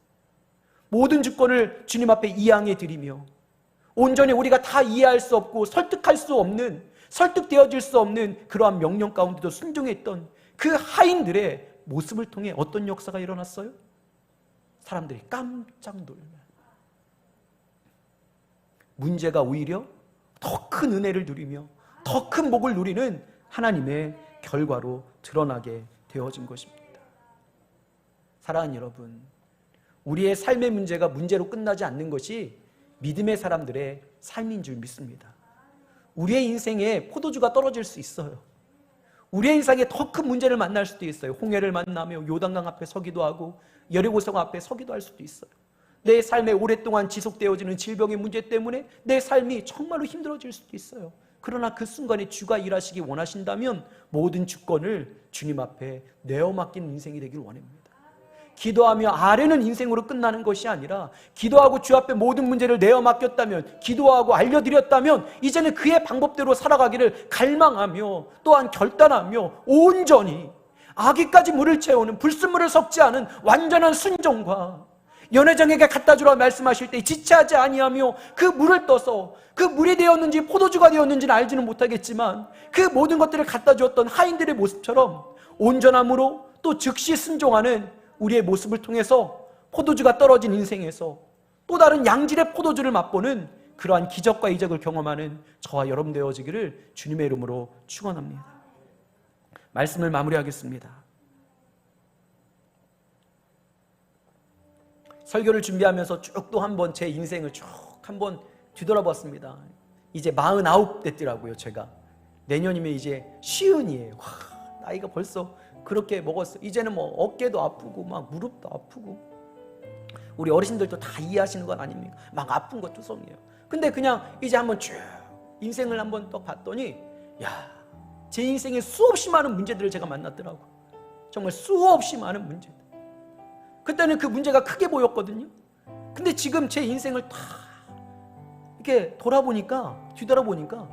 모든 주권을 주님 앞에 이양해 드리며 온전히 우리가 다 이해할 수 없고 설득할 수 없는, 설득되어질 수 없는 그러한 명령 가운데도 순종했던 그 하인들의 모습을 통해 어떤 역사가 일어났어요? 사람들이 깜짝 놀라요. 문제가 오히려 더 큰 은혜를 누리며 더 큰 복을 누리는 하나님의 결과로 드러나게 되어진 것입니다. 사랑하는 여러분, 우리의 삶의 문제가 문제로 끝나지 않는 것이 믿음의 사람들의 삶인 줄 믿습니다. 우리의 인생에 포도주가 떨어질 수 있어요. 우리의 인생에 더 큰 문제를 만날 수도 있어요. 홍해를 만나며 요단강 앞에 서기도 하고 여리고성 앞에 서기도 할 수도 있어요. 내 삶에 오랫동안 지속되어지는 질병의 문제 때문에 내 삶이 정말로 힘들어질 수도 있어요. 그러나 그 순간에 주가 일하시기 원하신다면 모든 주권을 주님 앞에 내어 맡긴 인생이 되길 원합니다. 기도하며 아뢰는 인생으로 끝나는 것이 아니라 기도하고 주 앞에 모든 문제를 내어 맡겼다면, 기도하고 알려드렸다면 이제는 그의 방법대로 살아가기를 갈망하며 또한 결단하며 온전히 아기까지 물을 채우는, 불순물을 섞지 않은 완전한 순종과 연회장에게 갖다 주라 말씀하실 때 지체하지 아니하며 그 물을 떠서 그 물이 되었는지 포도주가 되었는지는 알지는 못하겠지만 그 모든 것들을 갖다 주었던 하인들의 모습처럼 온전함으로 또 즉시 순종하는 우리의 모습을 통해서 포도주가 떨어진 인생에서 또 다른 양질의 포도주를 맛보는 그러한 기적과 이적을 경험하는 저와 여러분 되어지기를 주님의 이름으로 축원합니다. 말씀을 마무리하겠습니다. 설교를 준비하면서 쭉 또 한번 제 인생을 쭉 한번 뒤돌아봤습니다. 이제 49 됐더라고요. 제가 내년이면 이제 50이에요. 나이가 벌써 그렇게 먹었어요. 이제는 뭐 어깨도 아프고 막 무릎도 아프고, 우리 어르신들도 다 이해하시는 건 아닙니까? 막 아픈 거 투성이에요. 근데 그냥 이제 한번 쭉 인생을 한번 또 봤더니 제 인생에 수없이 많은 문제들을 제가 만났더라고요. 정말 수없이 많은 문제들. 그때는 그 문제가 크게 보였거든요. 근데 지금 제 인생을 다 이렇게 뒤돌아보니까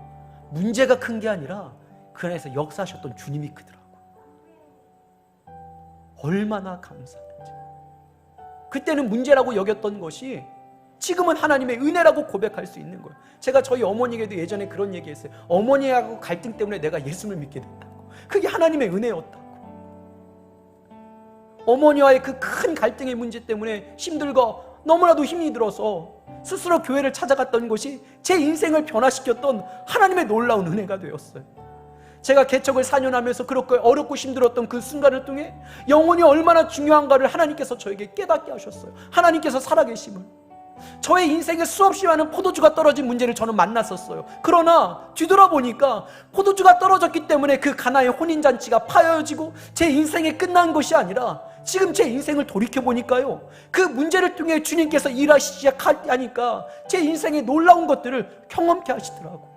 문제가 큰 게 아니라 그 안에서 역사하셨던 주님이 크더라고요. 얼마나 감사한지. 그때는 문제라고 여겼던 것이 지금은 하나님의 은혜라고 고백할 수 있는 거예요. 제가 저희 어머니에게도 예전에 그런 얘기했어요. 어머니하고 갈등 때문에 내가 예수를 믿게 됐다고. 그게 하나님의 은혜였다고. 어머니와의 그 큰 갈등의 문제 때문에 힘들고 너무나도 힘이 들어서 스스로 교회를 찾아갔던 것이 제 인생을 변화시켰던 하나님의 놀라운 은혜가 되었어요. 제가 개척을 4년 하면서 그렇게 어렵고 힘들었던 그 순간을 통해 영혼이 얼마나 중요한가를 하나님께서 저에게 깨닫게 하셨어요. 하나님께서 살아계심을. 저의 인생에 수없이 많은 포도주가 떨어진 문제를 저는 만났었어요. 그러나 뒤돌아보니까 포도주가 떨어졌기 때문에 그 가나의 혼인잔치가 파여지고 제 인생이 끝난 것이 아니라 지금 제 인생을 돌이켜보니까요, 그 문제를 통해 주님께서 일하시기 시작하니까 제 인생의 놀라운 것들을 경험케 하시더라고요.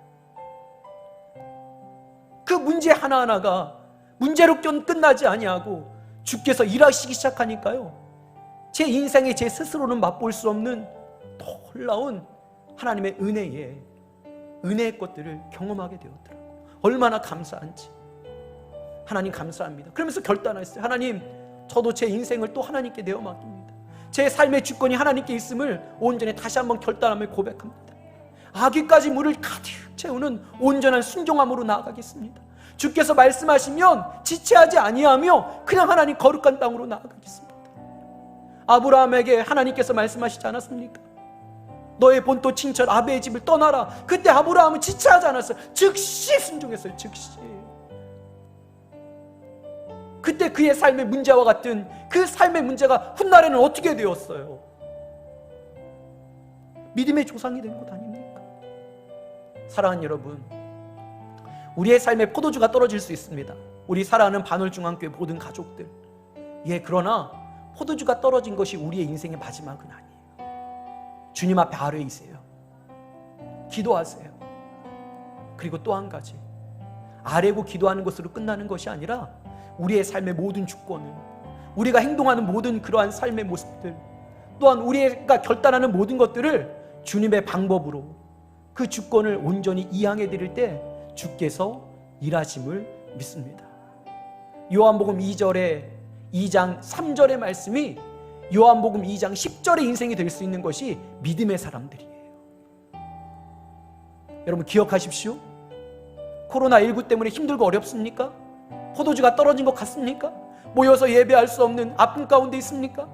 그 문제 하나하나가 문제로 끝나지 아니하고 주께서 일하시기 시작하니까요, 제 인생에 제 스스로는 맛볼 수 없는 놀라운 하나님의 은혜의 것들을 경험하게 되었더라고요. 얼마나 감사한지. 하나님 감사합니다. 그러면서 결단했어요. 하나님, 저도 제 인생을 또 하나님께 내어 맡깁니다. 제 삶의 주권이 하나님께 있음을 온전히 다시 한번 결단하며 고백합니다. 아기까지 물을 가득 채우는 온전한 순종함으로 나아가겠습니다. 주께서 말씀하시면 지체하지 아니하며 그냥 하나님 거룩한 땅으로 나아가겠습니다. 아브라함에게 하나님께서 말씀하시지 않았습니까? 너의 본토 친척 아베의 집을 떠나라. 그때 아브라함은 지체하지 않았어요. 즉시 순종했어요. 즉시. 그때 그의 삶의 문제와 같은 그 삶의 문제가 훗날에는 어떻게 되었어요? 믿음의 조상이 된 것 아닙니까? 사랑하는 여러분, 우리의 삶에 포도주가 떨어질 수 있습니다. 우리 사랑하는 반월중앙교회 모든 가족들, 그러나 포도주가 떨어진 것이 우리의 인생의 마지막은 아니에요. 주님 앞에 아뢰이세요. 기도하세요. 그리고 또 한 가지, 아뢰고 기도하는 것으로 끝나는 것이 아니라 우리의 삶의 모든 주권을, 우리가 행동하는 모든 그러한 삶의 모습들, 또한 우리가 결단하는 모든 것들을 주님의 방법으로 그 주권을 온전히 이양해 드릴 때 주께서 일하심을 믿습니다. 요한복음 2장 3절의 말씀이 요한복음 2장 10절의 인생이 될 수 있는 것이 믿음의 사람들이에요. 여러분 기억하십시오. 코로나19 때문에 힘들고 어렵습니까? 포도주가 떨어진 것 같습니까? 모여서 예배할 수 없는 아픔 가운데 있습니까?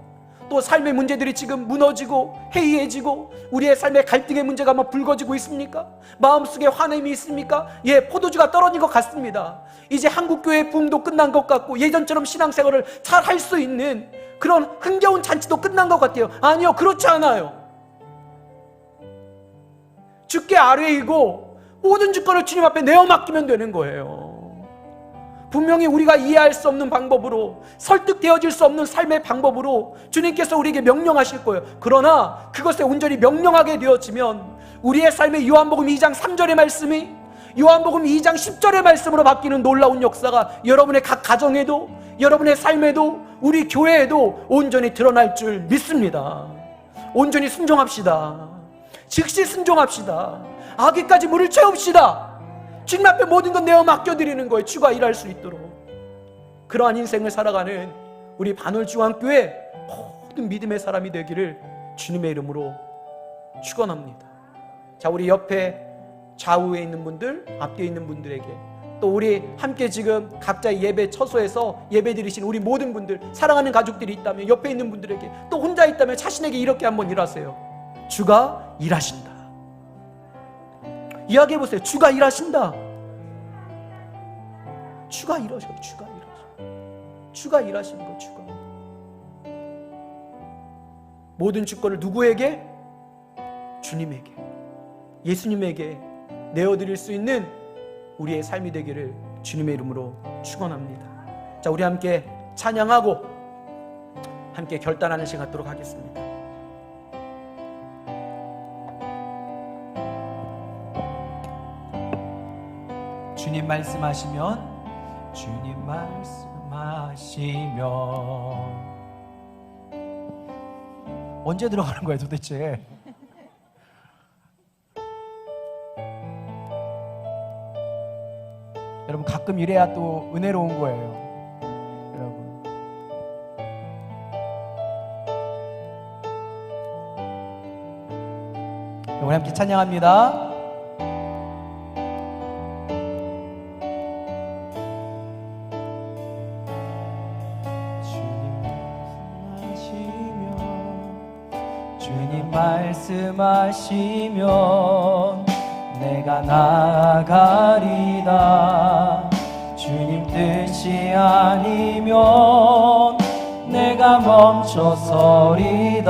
또 삶의 문제들이 지금 무너지고 해이해지고 우리의 삶의 갈등의 문제가 막 불거지고 있습니까? 마음속에 화냄이 있습니까? 포도주가 떨어진 것 같습니다. 이제 한국교회 붐도 끝난 것 같고 예전처럼 신앙생활을 잘 할 수 있는 그런 흥겨운 잔치도 끝난 것 같아요. 아니요, 그렇지 않아요. 주께 아뢰이고 모든 주권을 주님 앞에 내어 맡기면 되는 거예요. 분명히 우리가 이해할 수 없는 방법으로, 설득되어질 수 없는 삶의 방법으로 주님께서 우리에게 명령하실 거예요. 그러나 그것에 온전히 명령하게 되어지면 우리의 삶의 요한복음 2장 3절의 말씀이 요한복음 2장 10절의 말씀으로 바뀌는 놀라운 역사가 여러분의 각 가정에도, 여러분의 삶에도, 우리 교회에도 온전히 드러날 줄 믿습니다. 온전히 순종합시다. 즉시 순종합시다. 아기까지 물을 채웁시다. 주님 앞에 모든 건 내어 맡겨드리는 거예요. 주가 일할 수 있도록. 그러한 인생을 살아가는 우리 반월중앙교회 모든 믿음의 사람이 되기를 주님의 이름으로 축원합니다. 자, 우리 옆에 좌우에 있는 분들, 앞뒤에 있는 분들에게, 또 우리 함께 지금 각자의 예배 처소에서 예배 드리신 우리 모든 분들, 사랑하는 가족들이 있다면 옆에 있는 분들에게, 또 혼자 있다면 자신에게 이렇게 한번 일하세요. 주가 일하신다. 이야기해보세요. 주가 일하신다. 주가 일하셔요. 주가 일하시는 거. 주가 모든 주권을 누구에게? 주님에게, 예수님에게 내어드릴 수 있는 우리의 삶이 되기를 주님의 이름으로 축원합니다. 자, 우리 함께 찬양하고 함께 결단하는 시간 갖도록 하겠습니다. 주님 말씀하시면, 주님 말씀하시면 언제 들어가는 거예요 도대체? 여러분 가끔 이래야 또 은혜로운 거예요. 여러분 우리 함께 찬양합니다. 말씀하시면 내가 나아가리다. 주님 뜻이 아니면 내가 멈춰서리다.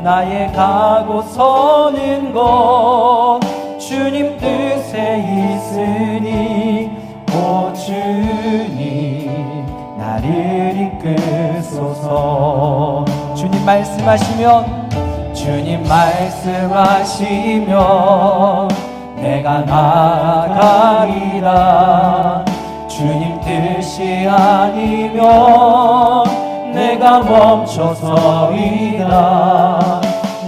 나의 가고 서는 곳 주님 뜻에 있으니 오 주님 나를 이끄소서. 주님 말씀하시면, 주님 말씀하시면 내가 나아가리라. 주님 뜻이 아니면 내가 멈춰서리라.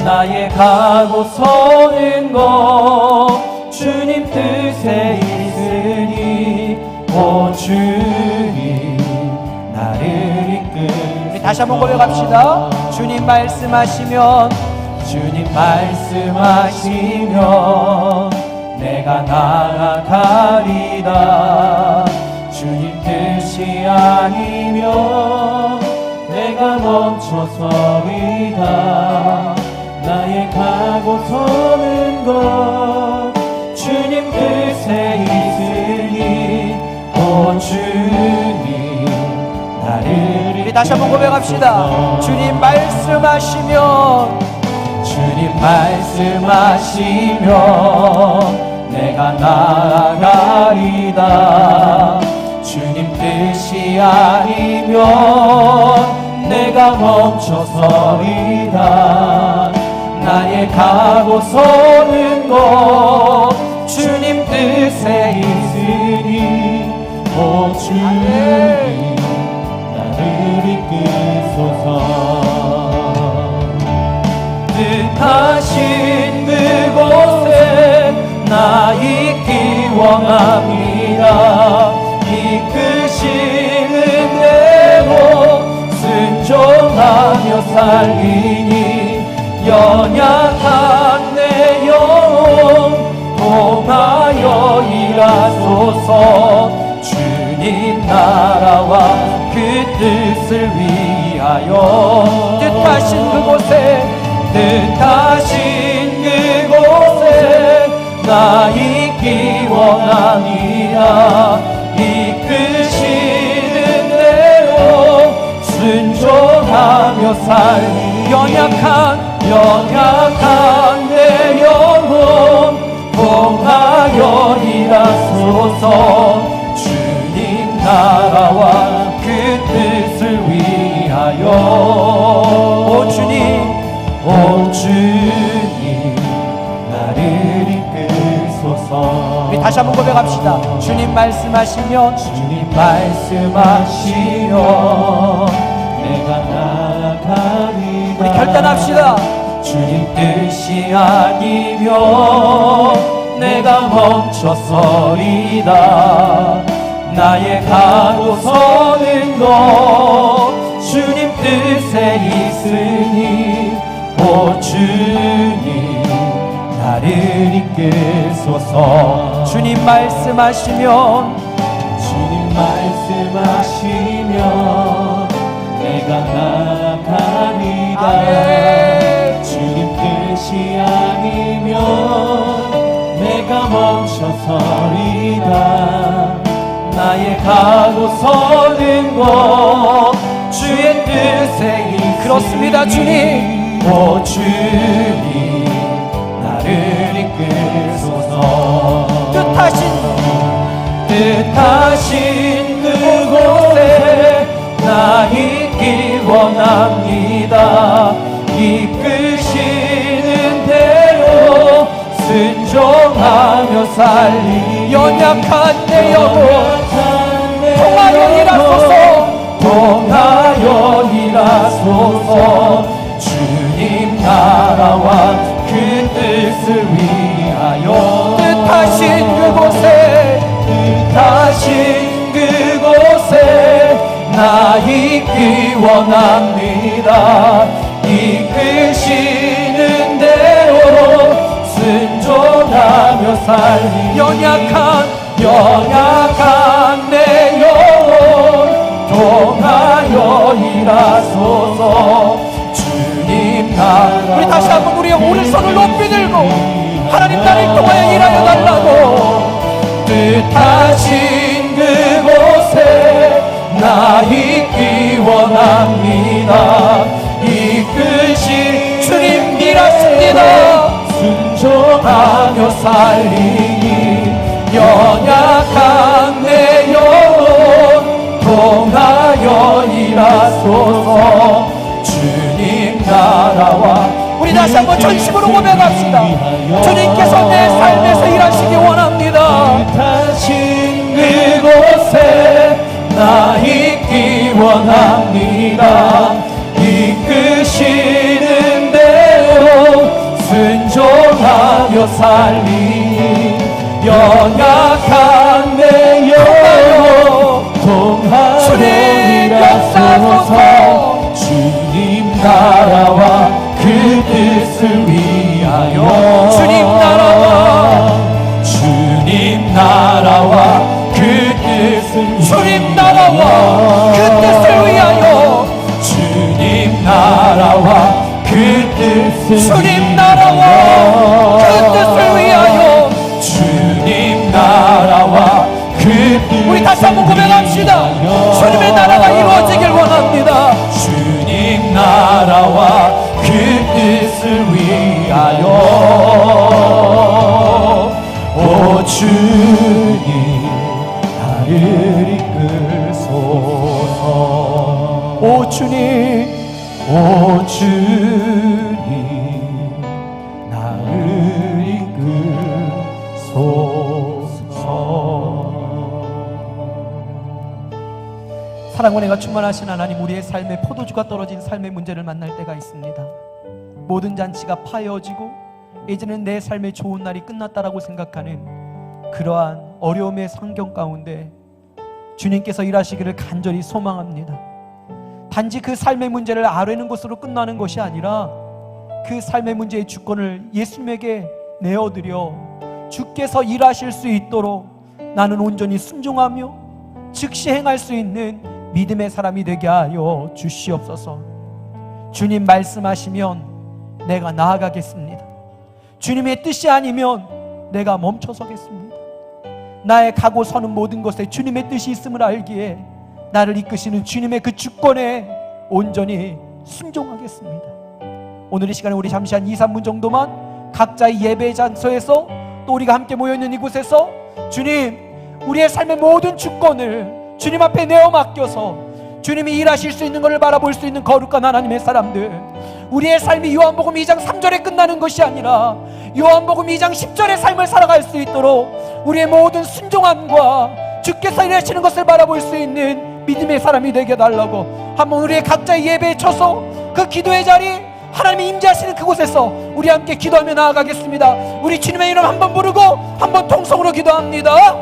나의 가고 서는 곳 주님 뜻에 있으니 오 주님 나를 이끌. 다시 한번 고백합시다. 주님 말씀하시면, 주님 말씀하시면 내가 나아가리다. 주님 뜻이 아니면 내가 멈춰서리다. 나의 가고 서는 곳 주님 뜻에 있으니 오 주님 나를. 우리 다시 한번 고백합시다. 주님 말씀하시면, 주님 말씀하시면 내가 나아가리다. 주님 뜻이 아니면 내가 멈춰서리다. 나의 가고 서는 곳 주님 뜻에 있으니 오 주님 나를 이끄소서. 뜻하신 그곳에 나 있기 원합니다. 이끄시는 대로 순종하며 살리니 연약한 내 영혼 통하여 일하소서. 주님 나라와 그 뜻을 위하여 뜻하신 그곳에 뜻하신 그곳에 나 있기 원합니다. 이끄시는 대로 순종하며 살리 연약한 내 영혼 통하여 일하소서. 주님 나라와 그 뜻을 위하여 오 주님 나를 이끄소서. 우리 다시 한번 고백합시다. 주님 말씀하시면 내가 나아가리다. 우리 결단합시다. 주님 뜻이 아니면 내가 멈춰서리다. 나의 가고 서는 곳 주님 뜻에 있으니 오 주님 나를 이끄소서. 주님 말씀하시면 내가 나아가리다. 주님 뜻이 아니면 내가 멈춰서리다. 나의 가고 서는 곳 주의 뜻에 있으니 그렇습니다. 주님 오 주님 나를 이끌소서. 뜻하신 그곳에 나 있기 원합니다. 이끄시는 대로 순종하며 살리 연약한 내 영혼 통하여 일하소서. 주님 나라와 그 뜻을 위하여 뜻하신 그곳에 나 있기 원합니다. 이끄시는 대로 순종하며 살리 연약한 내 영혼 통하여 일하소서. 주님 나라 우리 다시 한번 우리의 오른손을 높이 들고 하나님 나를 통하여 일하여 달라고. 뜻하신 그곳에 나 있기 원합니다. 이끄신 주님 일하십니다. 순종하며 살리니 연약한 내 영혼 통하여 일하소서. 주님 나라와 우리 다시 한번 전심으로 고백합시다. 주님께서 내 삶에서 일하시기 원합니다. 뜻하신 그곳에 나 있기 원합니다. 이끄시는 대로 순종하며 살리 연약한 내 영혼 통하여 일하소서. 주님 나라와 그 뜻을 위하여 주님 나라와 그 뜻을 위하여 주님 나라와 그 뜻을 위하여 주님 나라와 그 뜻 우리 다시 한번 고백합시다. 주님의 나라가 이루어지길 원합니다. 주님 나라와 그 뜻을 위하여 오 주님, 오 주님, 나를 이끄소서. 사랑과 은혜가 충만하신 하나님, 우리의 삶에 포도주가 떨어진 삶의 문제를 만날 때가 있습니다. 모든 잔치가 파여지고 이제는 내 삶의 좋은 날이 끝났다라고 생각하는 그러한 어려움의 환경 가운데 주님께서 일하시기를 간절히 소망합니다. 단지 그 삶의 문제를 아뢰는 것으로 끝나는 것이 아니라 그 삶의 문제의 주권을 예수님에게 내어드려 주께서 일하실 수 있도록 나는 온전히 순종하며 즉시 행할 수 있는 믿음의 사람이 되게 하여 주시옵소서. 주님 말씀하시면 내가 나아가겠습니다. 주님의 뜻이 아니면 내가 멈춰서겠습니다. 나의 가고 서는 모든 것에 주님의 뜻이 있음을 알기에 나를 이끄시는 주님의 그 주권에 온전히 순종하겠습니다. 오늘 이 시간에 우리 잠시 한 2, 3분 정도만 각자의 예배 장소에서 또 우리가 함께 모여있는 이곳에서 주님, 우리의 삶의 모든 주권을 주님 앞에 내어 맡겨서 주님이 일하실 수 있는 것을 바라볼 수 있는 거룩한 하나님의 사람들, 우리의 삶이 요한복음 2장 3절에 끝나는 것이 아니라 요한복음 2장 10절의 삶을 살아갈 수 있도록 우리의 모든 순종함과 주께서 일하시는 것을 바라볼 수 있는 믿음의 사람이 되게 해달라고 한번 우리의 각자의 예배에 쳐서 그 기도의 자리, 하나님이 임재하시는 그곳에서 우리 함께 기도하며 나아가겠습니다. 우리 주님의 이름 한번 부르고 한번 통성으로 기도합니다.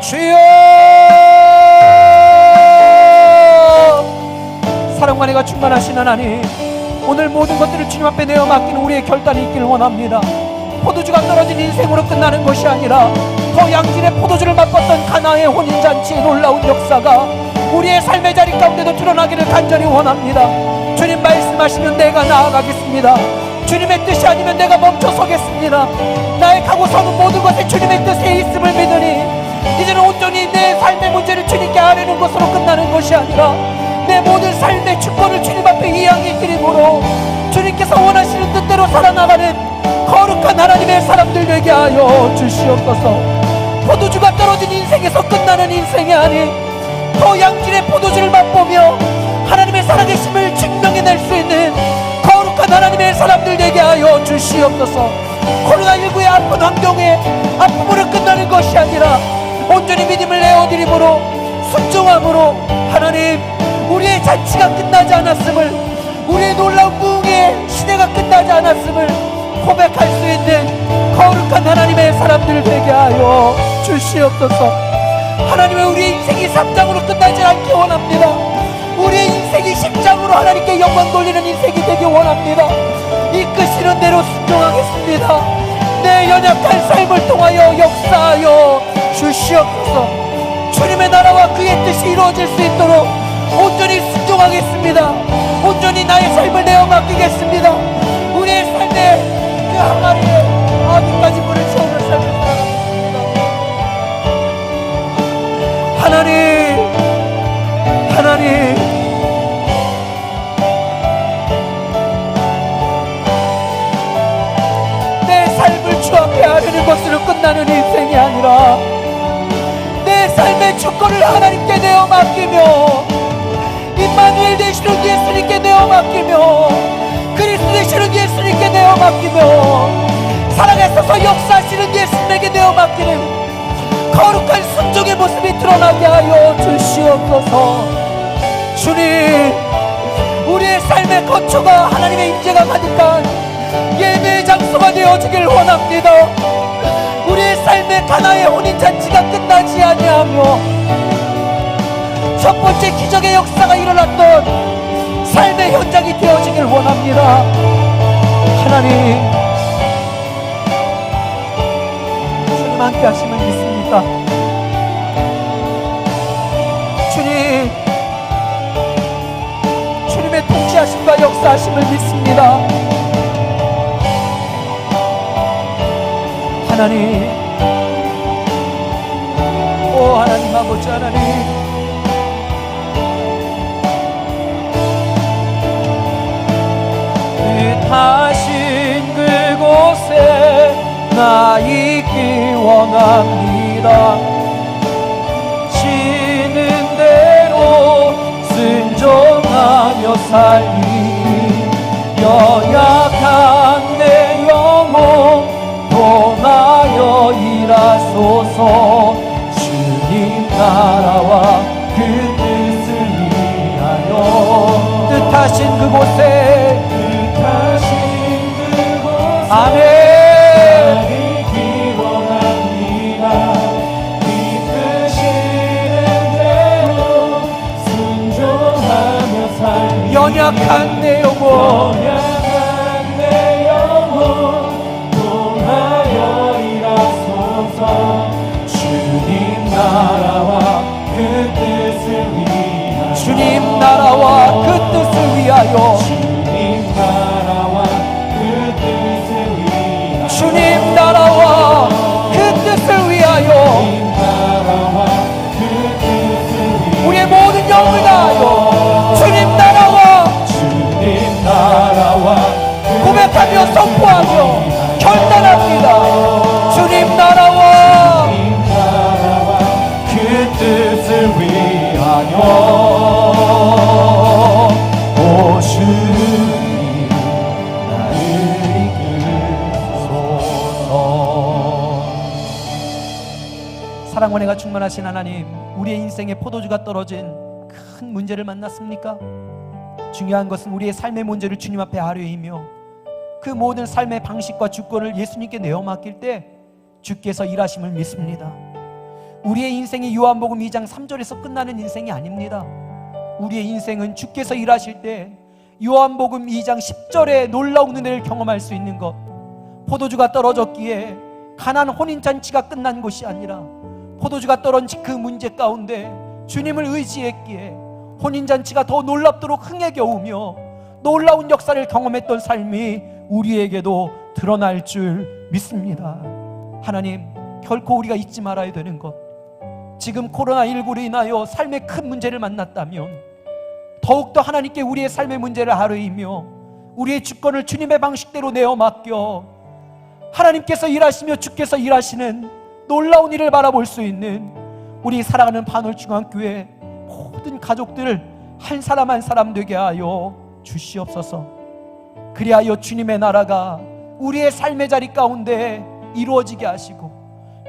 주여, 사랑과 은혜가 충만하신 하나님, 오늘 모든 것들을 주님 앞에 내어 맡기는 우리의 결단이 있기를 원합니다. 포도주가 떨어진 인생으로 끝나는 것이 아니라 더 양질의 포도주를 맛봤던 가나의 혼인잔치의 놀라운 역사가 우리의 삶의 자리 가운데도 드러나기를 간절히 원합니다. 주님 말씀하시면 내가 나아가겠습니다. 주님의 뜻이 아니면 내가 멈춰서겠습니다. 나의 가고 서는 모든 것에 주님의 뜻에 있음을 믿으니 이제는 온전히 내 삶의 문제를 주님께 아뢰는 것으로 끝나는 것이 아니라 내 모든 삶의 주권을 주님 앞에 이양히 드림으로 주님께서 원하시는 뜻대로 살아나가는 거룩한 하나님의 사람들 되게 하여 주시옵소서. 포도주가 떨어진 인생에서 끝나는 인생이 아닌 더 양질의 포도주를 맛보며 하나님의 살아계심을 증명해낼 수 있는 거룩한 하나님의 사람들 되게 하여 주시옵소서. 코로나19의 아픈 환경에 아픔으로 끝나는 것이 아니라 온전히 믿음을 내어드림으로 순종함으로 하나님, 우리의 잔치가 끝나지 않았음을, 우리의 놀라운 부흥의 시대가 끝나지 않았음을 고백할 수 있는 거룩한 하나님의 사람들 되게 하여 주시옵소서. 하나님의 우리의 인생이 3장으로 끝나지 않기 원합니다. 우리의 인생이 10장으로 하나님께 영광 돌리는 인생이 되기 원합니다. 이끄시는 대로 순종하겠습니다. 내 연약한 삶을 통하여 역사하여 주시옵소서. 주님의 나라와 그의 뜻이 이루어질 수 있도록 온전히 순종하겠습니다. 온전히 나의 삶을 내어 맡기겠습니다. 우리의 삶에 그 항아리에 아직까지 물을 채우는 삶을 살아가겠습니다. 하나님, 내 삶을 주 앞에 아뢰는 것으로 끝나는 인생이 아니라 내 삶의 주권을 하나님께 내어 맡기며 임마누엘 되시는 예수님께 내어 맡기며 그리스도 되시는 예수님께 내어 맡기며 살아계셔서 역사하시는 예수님에게 내어 맡기는 거룩한 순종의 모습이 드러나게 하여 주시옵소서. 주님, 우리의 삶의 거처가 하나님의 임재가 가득한 예배의 장소가 되어지길 원합니다. 우리의 삶의 가나의 혼인잔치가 끝나지 아니하며 첫 번째 기적의 역사가 일어났던 삶의 현장이 되어지길 원합니다. 하나님, 주님 함께 하심을 믿습니다. 주님의 통치하심과 역사하심을 믿습니다. 하나님, 오 하나님 아버지, 하나님, 뜻하신 그곳에 나 있기 원합니다. 지는 대로 순종하 순종하며 살리. 연약한 내 영혼 통하여 일하소서. 주님 나라와 그 뜻을 위하여 뜻하신 그곳에 아멘. 기원합니다. 이끄시는 대로 순종하며 살리. 연약한 내 영혼 통하여 일하소서. 주님 나라와 그 뜻을 위하여 주님 나라와 그 뜻을 위하여 주님 나라와 그 뜻을 위하여 주님 나라와 그 뜻을 위하여 우리의 모든 영을 다하여 주님 나라와 고백하며 선포하며 결단합니다. 주님 나라와 그 뜻을 위하여 오 주님 나를 이끌소서. 사랑과 은혜가 충만하신 하나님, 우리의 인생에 포도주가 떨어진 큰 문제를 만났습니까? 중요한 것은 우리의 삶의 문제를 주님 앞에 아뢰이며 그 모든 삶의 방식과 주권을 예수님께 내어 맡길 때 주께서 일하심을 믿습니다. 우리의 인생이 요한복음 2장 3절에서 끝나는 인생이 아닙니다. 우리의 인생은 주께서 일하실 때 요한복음 2장 10절에 놀라운 은혜를 경험할 수 있는 것. 포도주가 떨어졌기에 가난 혼인잔치가 끝난 것이 아니라 포도주가 떨어진 그 문제 가운데 주님을 의지했기에 혼인잔치가 더 놀랍도록 흥에 겨우며 놀라운 역사를 경험했던 삶이 우리에게도 드러날 줄 믿습니다. 하나님, 결코 우리가 잊지 말아야 되는 것, 지금 코로나19로 인하여 삶의 큰 문제를 만났다면 더욱더 하나님께 우리의 삶의 문제를 아뢰이며 우리의 주권을 주님의 방식대로 내어 맡겨 하나님께서 일하시며 주께서 일하시는 놀라운 일을 바라볼 수 있는 우리 사랑하는 반월중앙교회 모든 가족들을 한 사람 한 사람 되게 하여 주시옵소서. 그리하여 주님의 나라가 우리의 삶의 자리 가운데 이루어지게 하시고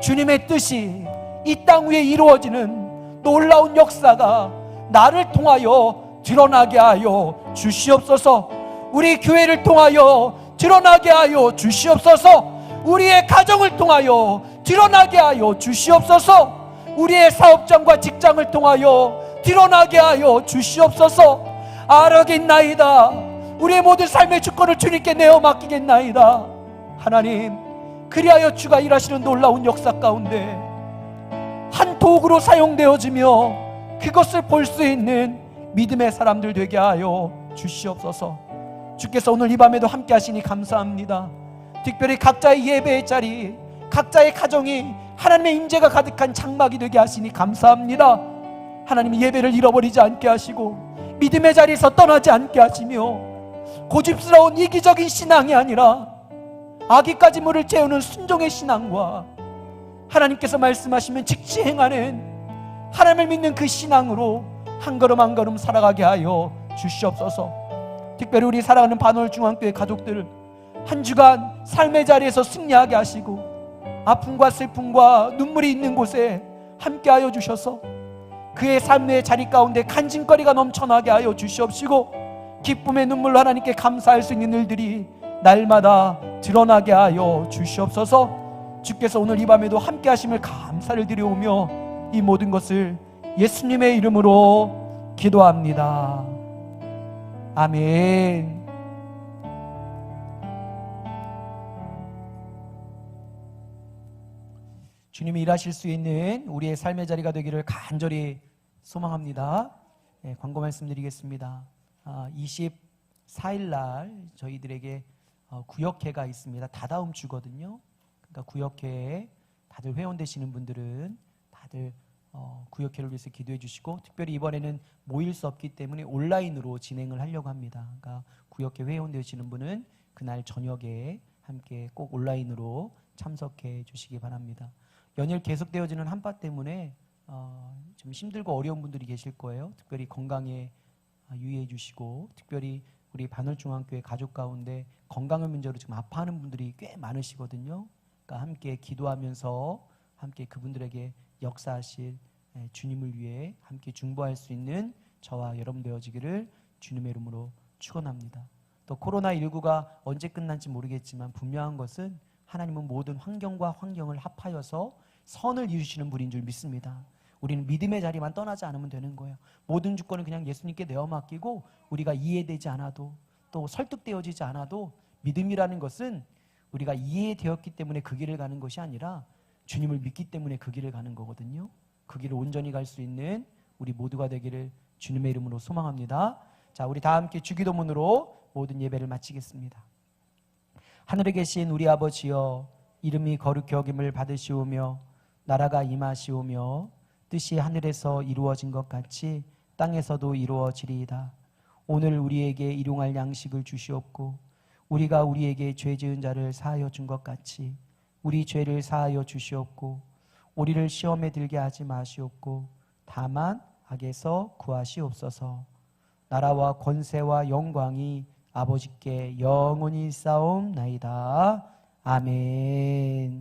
주님의 뜻이 이 땅 위에 이루어지는 놀라운 역사가 나를 통하여 드러나게 하여 주시옵소서. 우리 교회를 통하여 드러나게 하여 주시옵소서. 우리의 가정을 통하여 드러나게 하여 주시옵소서. 우리의 사업장과 직장을 통하여 드러나게 하여 주시옵소서. 아뢰겠나이다. 우리의 모든 삶의 주권을 주님께 내어 맡기겠나이다. 하나님, 그리하여 주가 일하시는 놀라운 역사 가운데 한 도구로 사용되어지며 그것을 볼 수 있는 믿음의 사람들 되게 하여 주시옵소서. 주께서 오늘 이 밤에도 함께 하시니 감사합니다. 특별히 각자의 예배의 자리, 각자의 가정이 하나님의 임재가 가득한 장막이 되게 하시니 감사합니다. 하나님, 예배를 잃어버리지 않게 하시고 믿음의 자리에서 떠나지 않게 하시며 고집스러운 이기적인 신앙이 아니라 아기까지 물을 채우는 순종의 신앙과 하나님께서 말씀하시면 즉시 행하는 하나님을 믿는 그 신앙으로 한 걸음 한 걸음 살아가게 하여 주시옵소서. 특별히 우리 사랑하는 반월중앙교회 가족들 한 주간 삶의 자리에서 승리하게 하시고 아픔과 슬픔과 눈물이 있는 곳에 함께하여 주셔서 그의 삶의 자리 가운데 간증거리가 넘쳐나게 하여 주시옵시고 기쁨의 눈물로 하나님께 감사할 수 있는 일들이 날마다 드러나게 하여 주시옵소서. 주께서 오늘 이 밤에도 함께 하심을 감사를 드려오며 이 모든 것을 예수님의 이름으로 기도합니다. 아멘. 주님이 일하실 수 있는 우리의 삶의 자리가 되기를 간절히 소망합니다. 네, 광고 말씀드리겠습니다. 24일 날 저희들에게 구역회가 있습니다. 다다음 주거든요. 그러니까 구역회에 다들 회원 되시는 분들은 다들 구역회를 위해서 기도해 주시고, 특별히 이번에는 모일 수 없기 때문에 온라인으로 진행을 하려고 합니다. 그러니까 구역회 회원 되시는 분은 그날 저녁에 함께 꼭 온라인으로 참석해 주시기 바랍니다. 연일 계속되어지는 한파 때문에 좀 힘들고 어려운 분들이 계실 거예요. 특별히 건강에 유의해 주시고, 특별히 우리 반월중앙교회 가족 가운데 건강의 문제로 지금 아파하는 분들이 꽤 많으시거든요. 그러니까 함께 기도하면서 함께 그분들에게 역사하실 주님을 위해 함께 중보할 수 있는 저와 여러분 되어지기를 주님의 이름으로 축원합니다. 또 코로나19가 언제 끝날지 모르겠지만 분명한 것은 하나님은 모든 환경과 환경을 합하여서 선을 이루시는 분인 줄 믿습니다. 우리는 믿음의 자리만 떠나지 않으면 되는 거예요. 모든 주권을 그냥 예수님께 내어 맡기고 우리가 이해되지 않아도 또 설득되어지지 않아도 믿음이라는 것은 우리가 이해되었기 때문에 그 길을 가는 것이 아니라 주님을 믿기 때문에 그 길을 가는 거거든요. 그 길을 온전히 갈 수 있는 우리 모두가 되기를 주님의 이름으로 소망합니다. 자, 우리 다 함께 주기도문으로 모든 예배를 마치겠습니다. 하늘에 계신 우리 아버지여, 이름이 거룩히 여김을 받으시오며 나라가 임하시오며 뜻이 하늘에서 이루어진 것 같이 땅에서도 이루어지리이다. 오늘 우리에게 일용할 양식을 주시옵고 우리가 우리에게 죄 지은 자를 사하여 준 것 같이 우리 죄를 사하여 주시옵고 우리를 시험에 들게 하지 마시옵고 다만 악에서 구하시옵소서. 나라와 권세와 영광이 아버지께 영원히 쌓옵나이다. 아멘.